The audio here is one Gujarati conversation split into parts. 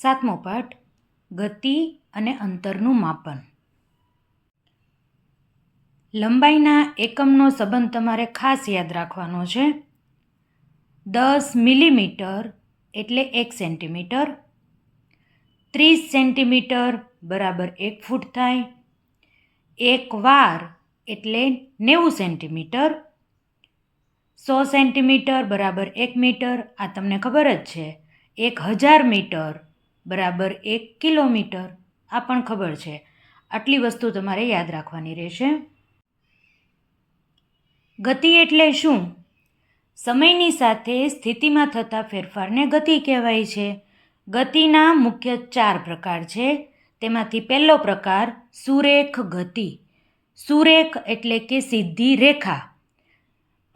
સાતમો પાઠ ગતિ અને અંતરનું માપન. લંબાઈના એકમનો સંબંધ તમારે ખાસ યાદ રાખવાનો છે. 10 મિલીમીટર એટલે 1 સેન્ટીમીટર, 30 સેન્ટીમીટર બરાબર 1 ફૂટ થાય, 1 વાર એટલે 90 સેન્ટીમીટર, 100 સેન્ટીમીટર બરાબર 1 મીટર, આ તમને ખબર જ છે. 1000 મીટર બરાબર 1 કિલોમીટર, આ પણ ખબર છે. આટલી વસ્તુ તમારે યાદ રાખવાની રહેશે. ગતિ એટલે શું? સમયની સાથે સ્થિતિમાં થતા ફેરફારને ગતિ કહેવાય છે. ગતિના મુખ્ય 4 પ્રકાર છે. તેમાંથી પહેલો પ્રકાર સુરેખ ગતિ. સુરેખ એટલે કે સીધી રેખા.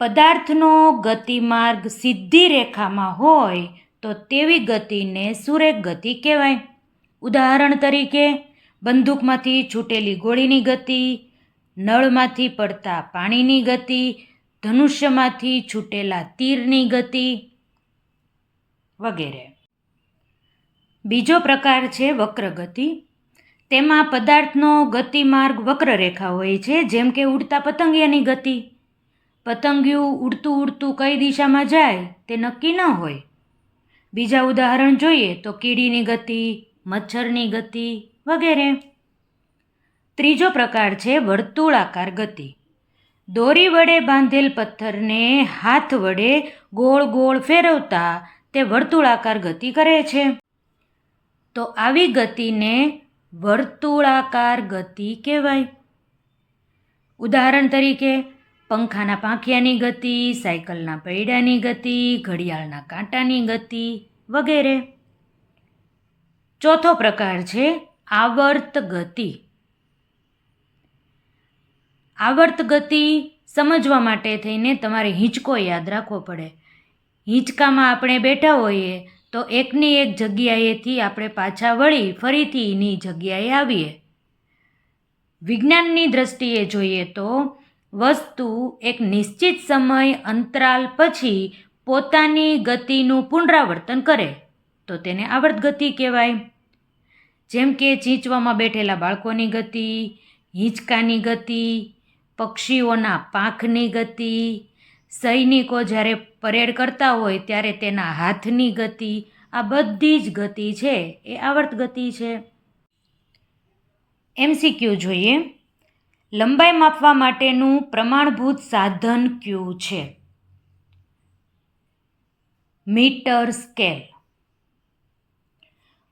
પદાર્થનો ગતિમાર્ગ સીધી રેખામાં હોય તો તેવી ગતિને સુરેખ ગતિ કહેવાય. ઉદાહરણ તરીકે બંદૂકમાંથી છૂટેલી ગોળીની ગતિ, નળમાંથી પડતા પાણીની ગતિ, ધનુષ્યમાંથી છૂટેલા તીરની ગતિ વગેરે. બીજો પ્રકાર છે વક્ર ગતિ. તેમાં પદાર્થનો ગતિમાર્ગ વક્ર રેખા હોય છે, જેમ કે ઉડતા પતંગિયાની ગતિ. પતંગિયું ઉડતું ઉડતું કઈ દિશામાં જાય તે નક્કી ન હોય. બીજા ઉદાહરણ જોઈએ તો કીડીની ગતિ, મચ્છરની ગતિ વગેરે. ત્રીજો પ્રકાર છે વર્તુળાકાર ગતિ. દોરી વડે બાંધેલ પથ્થરને હાથ વડે ગોળ ગોળ ફેરવતા તે વર્તુળાકાર ગતિ કરે છે. તો આવી ગતિને વર્તુળાકાર ગતિ કહેવાય. ઉદાહરણ તરીકે પંખાના પાંખિયાની ગતિ, સાયકલના પૈડાની ગતિ, ઘડિયાળના કાંટાની ગતિ વગેરે. ચોથો પ્રકાર છે આવર્ત ગતિ. આવર્ત ગતિ સમજવા માટે થઈને તમારે હિંચકો યાદ રાખવો પડે. હિંચકામાં આપણે બેઠા હોઈએ તો એકની એક જગ્યાએથી આપણે પાછા વળી ફરીથી એની જગ્યાએ આવીએ. વિજ્ઞાનની દ્રષ્ટિએ જોઈએ તો વસ્તુ એક નિશ્ચિત સમય અંતરાલ પછી પોતાની ગતિનું પુનરાવર્તન કરે તો તેને આવર્ત ગતિ કહેવાય. જેમ કે ચીંચવામાં બેઠેલા બાળકોની ગતિ, હિંચકાની ગતિ, પક્ષીઓના પાંખની ગતિ, સૈનિકો જ્યારે પરેડ કરતા હોય ત્યારે તેના હાથની ગતિ, આ બધી જ ગતિ છે એ આવર્ત ગતિ છે. MCQ જોઈએ. લંબાઈ માપવા માટેનું પ્રમાણભૂત સાધન કયું છે? Metre scale.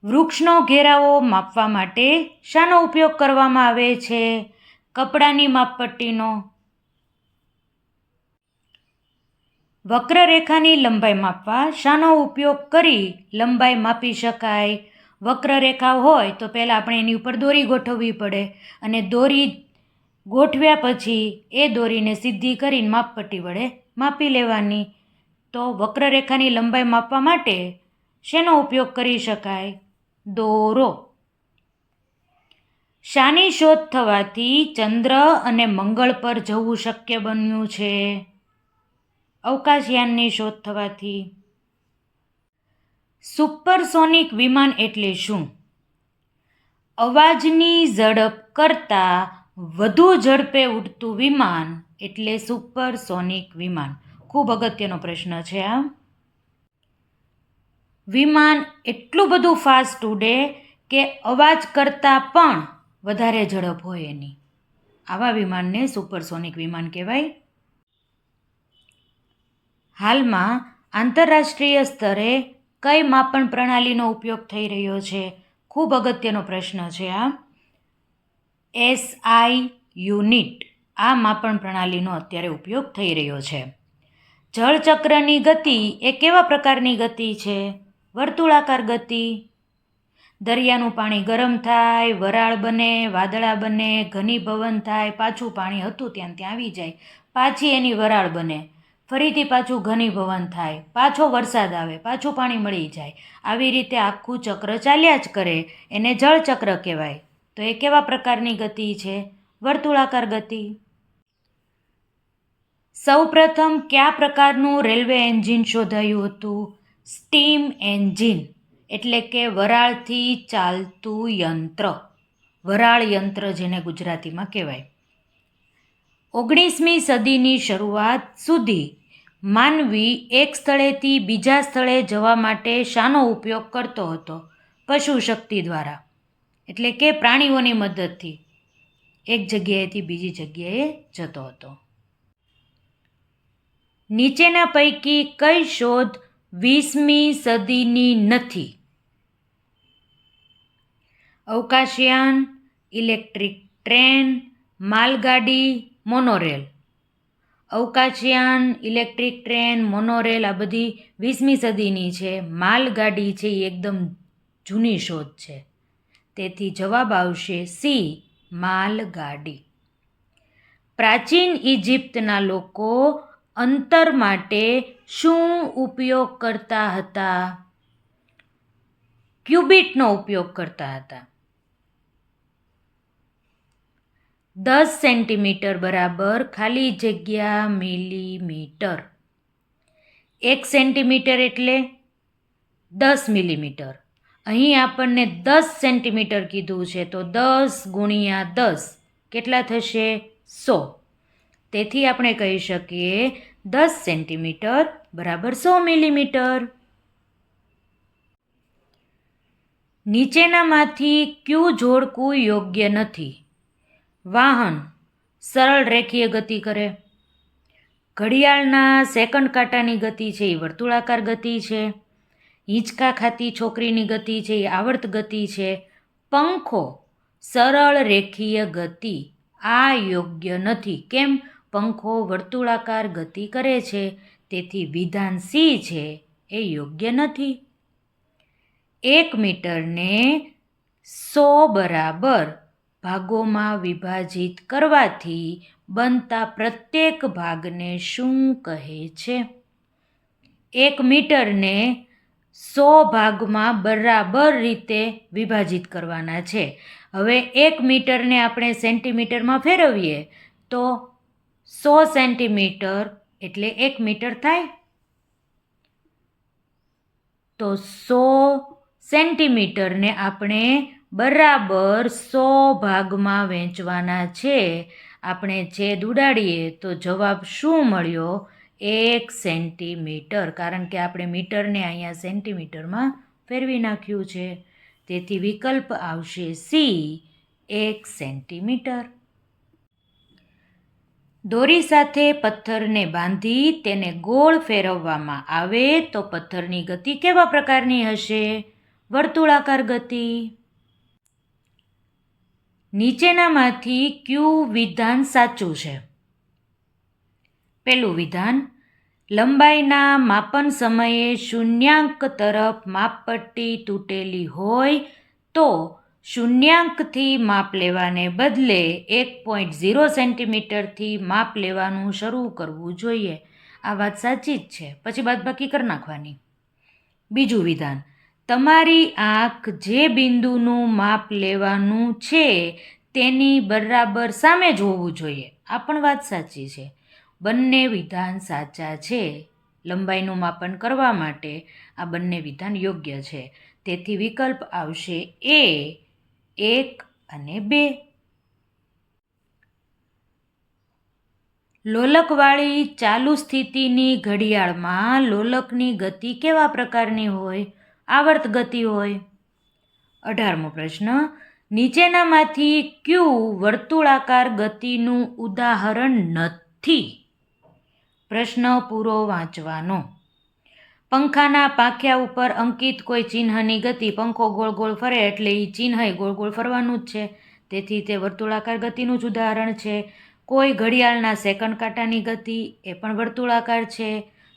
વૃક્ષનો ઘેરાવો માપવા માટે શાનો ઉપયોગ કરવામાં આવે છે? કપડાની માપપટ્ટીનો. વક્રરેખાની લંબાઈ માપવા શાનો ઉપયોગ કરી લંબાઈ માપી શકાય? વક્રરેખા હોય તો પહેલાં આપણે એની ઉપર દોરી ગોઠવવી પડે અને દોરી ગોઠવ્યા પછી એ દોરીને સીધી કરીને માપપટ્ટી વડે માપી લેવાની. તો વક્રરેખાની લંબાઈ માપવા માટે શેનો ઉપયોગ કરી શકાય? દોરો. શાની શોધ થવાથી ચંદ્ર અને મંગળ પર જવું શક્ય બન્યું છે? અવકાશયાનની શોધ થવાથી. સુપરસોનિક વિમાન એટલે શું? અવાજની ઝડપ કરતાં વધુ ઝડપે ઉડતું વિમાન એટલે સુપરસોનિક વિમાન. ખૂબ અગત્યનો પ્રશ્ન છે આ. વિમાન એટલું બધું ફાસ્ટ ઉડે કે અવાજ કરતાં પણ વધારે ઝડપ હોય એની. આવા વિમાનને સુપરસોનિક વિમાન કહેવાય. હાલમાં આંતરરાષ્ટ્રીય સ્તરે કઈ માપન પ્રણાલીનો ઉપયોગ થઈ રહ્યો છે? ખૂબ અગત્યનો પ્રશ્ન છે આ. SI યુનિટ આ માપન પ્રણાલીનો અત્યારે ઉપયોગ થઈ રહ્યો છે. જળચક્રની ગતિ એ કેવા પ્રકારની ગતિ છે? વર્તુળાકાર ગતિ. દરિયાનું પાણી ગરમ થાય, વરાળ બને, વાદળા બને, ઘનીભવન થાય, પાછું પાણી હતું ત્યાં આવી જાય, પાછી એની વરાળ બને, ફરીથી પાછું ઘનીભવન થાય, પાછો વરસાદ આવે, પાછું પાણી મળી જાય. આવી રીતે આખું ચક્ર ચાલ્યા જ કરે, એને જળચક્ર કહેવાય. તો એ કેવા પ્રકારની ગતિ છે? વર્તુળાકાર ગતિ. સૌપ્રથમ કયા પ્રકારનું રેલવે એન્જિન શોધાયું હતું? Steam engine. એટલે કે વરાળથી ચાલતું યંત્ર, વરાળ યંત્ર જેને ગુજરાતીમાં કહેવાય. 19મી સદીની શરૂઆત સુધી માનવી એક સ્થળેથી બીજા સ્થળે જવા માટે શાનો ઉપયોગ કરતો હતો? પશુ શક્તિ દ્વારા, એટલે કે પ્રાણીઓની મદદથી એક જગ્યાએથી બીજી જગ્યાએ જતો હતો. નીચેના પૈકી કઈ શોધ 20મી સદીની નથી? અવકાશયાન, ઇલેક્ટ્રિક ટ્રેન, માલગાડી, મોનોરેલ. અવકાશયાન, ઇલેક્ટ્રિક ટ્રેન, મોનોરેલ આ બધી 20મી સદીની છે. માલગાડી છે એ એકદમ જૂની શોધ છે. તેથી જવાબ આવશે સી, માલગાડી. પ્રાચીન ઇજિપ્તના લોકો અંતર માટે શું ઉપયોગ કરતા હતા? ક્યુબિટનો ઉપયોગ કરતા હતા. 10 સેન્ટીમીટર બરાબર ખાલી જગ્યા મિલીમીટર. 1 સેન્ટીમીટર એટલે 10 મિલીમીટર. અહીં આપણને 10 સેન્ટીમીટર કીધું છે તો 10 ગુણ્યા 10 કેટલા થશે? 100. તેથી આપણે કહી શકીએ 10 સેન્ટીમીટર બરાબર 100 મિલીમીટર. નીચેનામાંથી કયું જોડકું યોગ્ય નથી? વાહન સરળ રેખીય ગતિ કરે. ઘડિયાળના સેકન્ડ કાંટાની ગતિ છે એ વર્તુળાકાર ગતિ છે. હિંચકા ખાતી છોકરીની ગતિ છે એ આવર્ત ગતિ છે. પંખો સરળ રેખીય ગતિ, આ યોગ્ય નથી. કેમ? પંખો વર્તુળાકાર ગતિ કરે છે. તેથી વિધાન સી છે એ યોગ્ય નથી. 1 મીટરને 100 બરાબર ભાગોમાં વિભાજિત કરવાથી બનતા પ્રત્યેક ભાગને શું કહે છે? 1 મીટરને 100 ભાગમાં બરાબર રીતે વિભાજિત કરવાના છે. હવે 1 મીટરને આપણે સેન્ટીમીટરમાં ફેરવીએ તો 100 સેન્ટીમીટર એટલે 1 મીટર થાય. તો 100 સેન્ટીમીટરને આપણે બરાબર 100 ભાગમાં વહેંચવાના છે. આપણે છેદ ઉડાડીએ તો જવાબ શું મળ્યો? 1 સેન્ટીમીટર. કારણ કે આપણે મીટરને અહીંયા સેન્ટીમીટરમાં ફેરવી નાખ્યું છે. તેથી વિકલ્પ આવશે સી, 1 સેન્ટીમીટર. દોરી સાથે પથ્થરને બાંધી તેને ગોળ ફેરવવામાં આવે તો પથ્થરની ગતિ કેવા પ્રકારની હશે? વર્તુળાકાર ગતિ. નીચેનામાંથી કયું વિધાન સાચું છે? પહેલું વિધાન, લંબાઈના માપન સમયે શૂન્યાંક તરફ માપપટ્ટી તૂટેલી હોય તો શૂન્યાંકથી માપ લેવાને બદલે 1.0 સેન્ટીમીટરથી માપ લેવાનું શરૂ કરવું જોઈએ. આ વાત સાચી જ છે. પછી બાદબાકી કરી નાખવાની. બીજું વિધાન, તમારી આંખ જે બિંદુનું માપ લેવાનું છે તેની બરાબર સામે જ હોવું જોઈએ. આ પણ વાત સાચી છે. બંને વિધાન સાચા છે. લંબાઈનું માપન કરવા માટે આ બંને વિધાન યોગ્ય છે. તેથી વિકલ્પ આવશે એ, 1 અને 2. લોલકવાળી ચાલુ સ્થિતિની ઘડિયાળમાં લોલકની ગતિ કેવા પ્રકારની હોય? આવર્ત ગતિ હોય. 18મો પ્રશ્ન, નીચેનામાંથી કયું વર્તુળાકાર ગતિનું ઉદાહરણ નથી? પ્રશ્ન પૂરો વાંચવાનો. પંખાના પાંખિયા ઉપર અંકિત કોઈ ચિહ્નની ગતિ, પંખો ગોળ ગોળ ફરે એટલે એ ચિહ્ન ગોળ ગોળ ફરવાનું જ છે. તેથી તે વર્તુળાકાર ગતિનું જ ઉદાહરણ છે. કોઈ ઘડિયાળના સેકન્ડ કાંટાની ગતિ, એ પણ વર્તુળાકાર છે.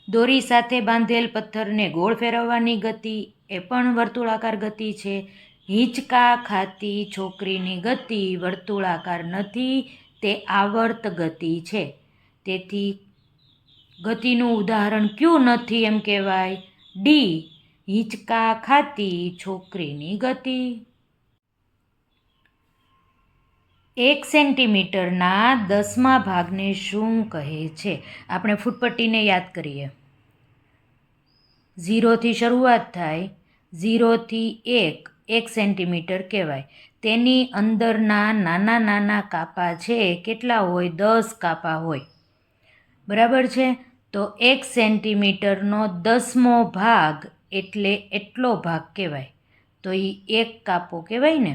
દોરી સાથે બાંધેલ પથ્થરને ગોળ ફેરવવાની ગતિ, એ પણ વર્તુળાકાર ગતિ છે. હિંચકા ખાતી છોકરીની ગતિ વર્તુળાકાર નથી, તે આવર્ત ગતિ છે. તેથી ગતિનું ઉદાહરણ કયું નથી એમ કહેવાય? ડી, હિંચકા ખાતી છોકરીની ગતિ. 1 સેન્ટીમીટરના 10મા ભાગને શું કહે છે? આપણે ફૂટપટ્ટીને યાદ કરીએ. 0થી શરૂઆત થાય 0થી 1 સેન્ટીમીટર કહેવાય. તેની અંદરના નાના નાના કાપા છે કેટલા હોય? 10 કાપા હોય. બરાબર છે. તો 1 સેન્ટીમીટરનો 10મો ભાગ એટલે એટલો ભાગ કહેવાય. તો એ 1 કાપો કહેવાય ને.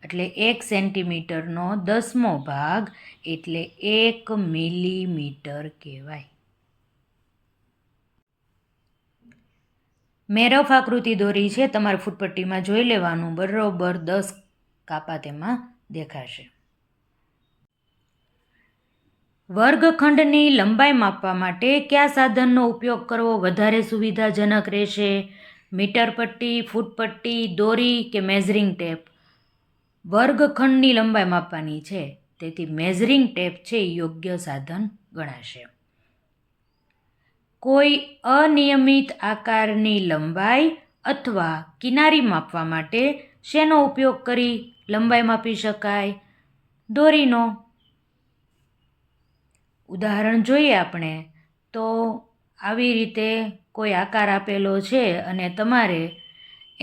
એટલે 1 સેન્ટીમીટરનો 10મો ભાગ એટલે 1 મિલીમીટર કહેવાય. મેં રફ આકૃતિ દોરી છે, તમારે ફૂટપટ્ટીમાં જોઈ લેવાનું. બરોબર 10 કાપા તેમાં દેખાશે. વર્ગખંડની લંબાઈ માપવા માટે કયા સાધનનો ઉપયોગ કરવો વધારે સુવિધાજનક રહેશે? મીટર પટ્ટી, ફૂટપટ્ટી, દોરી કે મેઝરિંગ ટેપ? વર્ગખંડની લંબાઈ માપવાની છે, તેથી મેઝરિંગ ટેપ છે એ યોગ્ય સાધન ગણાશે. કોઈ અનિયમિત આકારની લંબાઈ અથવા કિનારી માપવા માટે શેનો ઉપયોગ કરી લંબાઈ માપી શકાય? દોરીનો. ઉદાહરણ જોઈએ આપણે તો આવી રીતે કોઈ આકાર આપેલો છે અને તમારે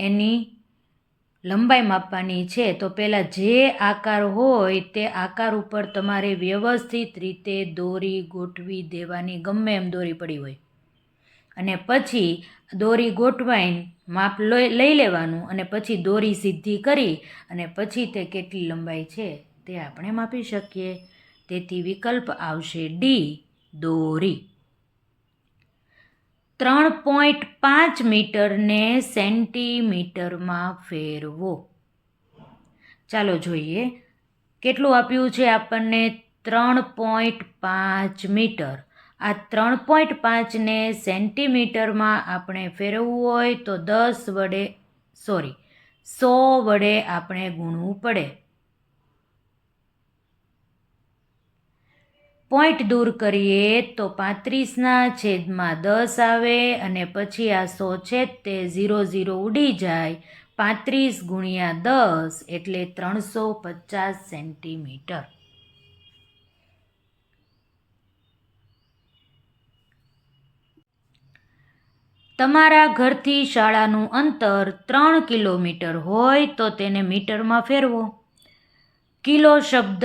એની લંબાઈ માપવાની છે. તો પહેલાં જે આકાર હોય તે આકાર ઉપર તમારે વ્યવસ્થિત રીતે દોરી ગોઠવી દેવાની, ગમે એમ દોરી પડી હોય. અને પછી દોરી ગોઠવાઈને માપ લઈ લેવાનું અને પછી દોરી સીધી કરી અને પછી તે કેટલી લંબાઈ છે તે આપણે માપી શકીએ. તેથી વિકલ્પ આવશે ડી, દોરી. 3.5 મીટરને સેન્ટીમીટરમાં ફેરવો. ચાલો જોઈએ કેટલું આપ્યું છે આપણને. 3.5 મીટર. આ 3.5ને સેન્ટીમીટરમાં આપણે ફેરવવું હોય તો 100 વડે આપણે ગુણવું પડે. પોઈન્ટ દૂર કરીએ તો 35/10 આવે અને પછી આ 100 છે તે 0 ઉડી જાય. 35 × 10 એટલે 350 સેન્ટીમીટર. તમારા ઘરથી શાળાનું અંતર 3 કિલોમીટર હોય તો તેને મીટરમાં ફેરવો. કિલો શબ્દ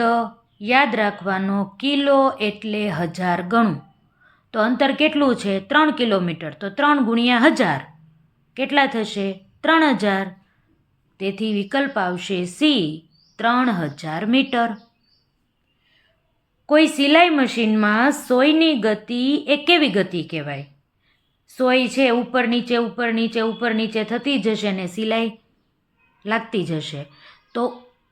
યાદ રાખવાનો. કિલો એટલે 1000 ગણું. તો અંતર કેટલું છે? 3 કિલોમીટર. તો 3 × 1000 કેટલા થશે? 3000. તેથી વિકલ્પ આવશે સી, 3000 મીટર. કોઈ સિલાઈ મશીનમાં સોયની ગતિ એ કેવી ગતિ કહેવાય? સોય છે ઉપર નીચે ઉપર નીચે ઉપર નીચે થતી જશે ને સિલાઈ લાગતી જશે. તો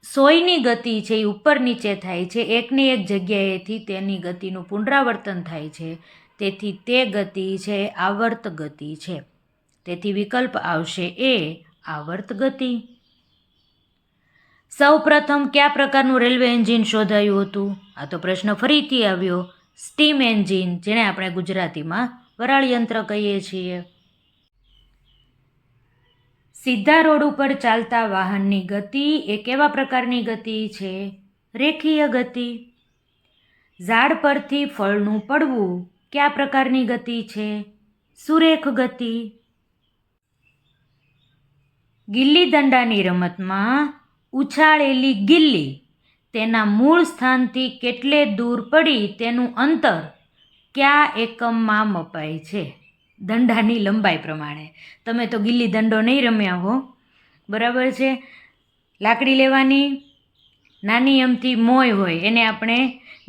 સોયની ગતિ છે એ ઉપર નીચે થાય છે. એકની એક જગ્યાએથી તેની ગતિનું પુનરાવર્તન થાય છે. તેથી તે ગતિ છે આવર્ત ગતિ છે. તેથી વિકલ્પ આવશે એ, આવર્ત ગતિ. સૌ પ્રથમ કયા પ્રકારનું રેલવે એન્જિન શોધાયું હતું? આ તો પ્રશ્ન ફરીથી આવ્યો. સ્ટીમ એન્જિન, જેને આપણે ગુજરાતીમાં વરાળ યંત્ર કહીએ છીએ. સીધા રોડ ઉપર ચાલતા વાહનની ગતિ એ કેવા પ્રકારની ગતિ છે? રેખીય ગતિ. ઝાડ પરથી ફળનું પડવું કયા પ્રકારની ગતિ છે? સુરેખ ગતિ. ગિલ્લી દંડાની રમતમાં ઉછાળેલી ગિલ્લી તેના મૂળ સ્થાનથી કેટલે દૂર પડી તેનું અંતર કયા એકમમાં મપાય છે? દંડાની લંબાઈ પ્રમાણે. તમે તો ગિલ્લી દંડો નહીં રમ્યા હો, બરાબર છે. લાકડી લેવાની, નાની અમથી મોય હોય એને આપણે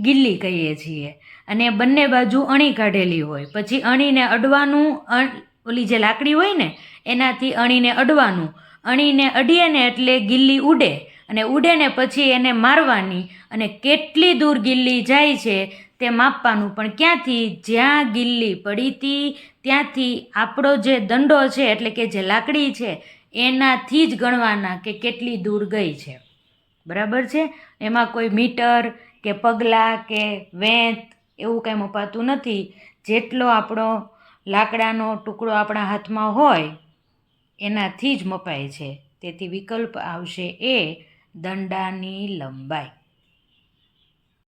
ગિલ્લી કહીએ છીએ, અને બંને બાજુ અણી કાઢેલી હોય. પછી અણીને અડવાનું, ઓલી જે લાકડી હોય ને એનાથી અણીને અડવાનું. અણીને અડીએ ને એટલે ગિલ્લી ઉડે, અને ઉડે ને પછી એને મારવાની, અને કેટલી દૂર ગિલ્લી જાય છે તે માપવાનું. પણ ક્યાંથી? જ્યાં ગિલ્લી પડી હતી ત્યાંથી આપણો જે દંડો છે એટલે કે જે લાકડી છે એનાથી જ ગણવાના કે કેટલી દૂર ગઈ છે. બરાબર છે. એમાં કોઈ મીટર કે પગલાં કે વેંત એવું કાંઈ મપાતું નથી. જેટલો આપણો લાકડાનો ટુકડો આપણા હાથમાં હોય એનાથી જ મપાય છે. તેથી વિકલ્પ આવશે એ, દંડાની લંબાઈ.